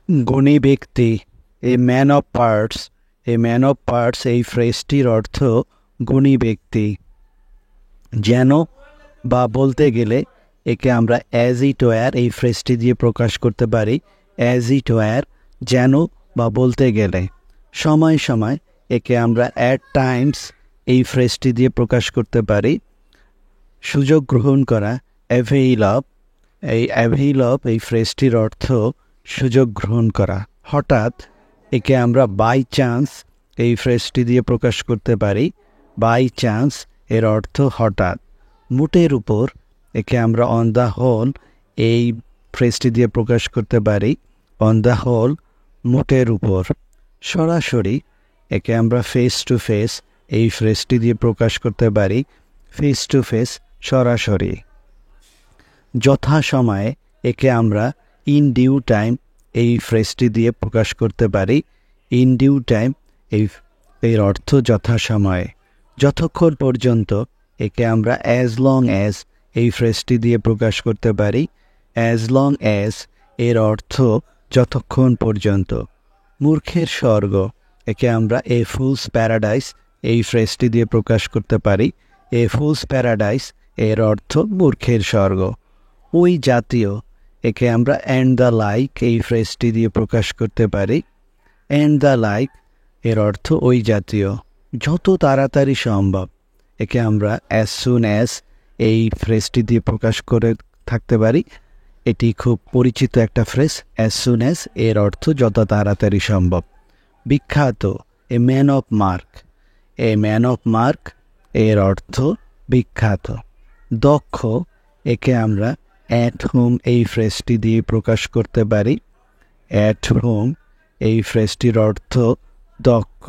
গুণী ব্যক্তি, a man of parts. A man of parts এই ফ্রেজটির অর্থ গুণী ব্যক্তি। যেন বা বলতে গেলে একে আমরা অ্যাজ ইট ওয়্যার এই ফ্রেজটি দিয়ে প্রকাশ করতে পারি। অ্যাজ ইট ওয়্যার, যেন বা বলতে গেলে। সময় সময় একে আমরা অ্যাট টাইমস এই ফ্রেজটি দিয়ে প্রকাশ করতে পারি। সুযোগ গ্রহণ করা, অ্যাভেইল অফ। এই অ্যাভেইল অফ এই ফ্রেজটির অর্থ সুযোগ গ্রহণ করা। হঠাৎ, একে আমরা বাই চান্স এই ফ্রেজটি দিয়ে প্রকাশ করতে পারি। বাই চান্স এর অর্থ হঠাৎ। মুটের উপর, একে আমরা অন দ্য হোল এই ফ্রেজটি দিয়ে প্রকাশ করতে পারি। অন দ্য হোল, মুটের উপর। সরাসরি, একে আমরা ফেস টু ফেস এই ফ্রেজটি দিয়ে প্রকাশ করতে পারি। ফেস টু ফেস, সরাসরি। যথাসময়ে, একে আমরা ইন ডিউ টাইম এই ফ্রেজটি দিয়ে প্রকাশ করতে পারি। ইন ডিউ টাইম এর অর্থ যথাসময়ে। যতক্ষণ পর্যন্ত, একে আমরা অ্যাজ লং অ্যাজ এই ফ্রেজটি দিয়ে প্রকাশ করতে পারি। অ্যাজ লং অ্যাজ এর অর্থ যতক্ষণ পর্যন্ত। মূর্খের স্বর্গ, একে আমরা এ ফুলস প্যারাডাইস এই ফ্রেজটি দিয়ে প্রকাশ করতে পারি। এ ফুলস প্যারাডাইস এর অর্থ মূর্খের স্বর্গ। ওই জাতীয়, একে আমরা অ্যান্ড দ্য লাইক এই ফ্রেজটি দিয়ে প্রকাশ করতে পারি। অ্যান্ড দ্য লাইক এর অর্থ ওই জাতীয়। যত তাড়াতাড়ি সম্ভব, একে আমরা অ্যাজ সুন অ্যাজ এই ফ্রেজটি দিয়ে প্রকাশ করে থাকতে পারি। এটি খুব পরিচিত একটা ফ্রেজ। অ্যাজ সুন অ্যাজ এর অর্থ যত তাড়াতাড়ি সম্ভব। বিখ্যাত, a man of mark. A man of mark এর অর্থ বিখ্যাত। দক্ষ, একে আমরা অ্যাট হোম এই ফ্রেজটি দিয়ে প্রকাশ করতে পারি। অ্যাট হোম এই ফ্রেজটির অর্থ দক্ষ।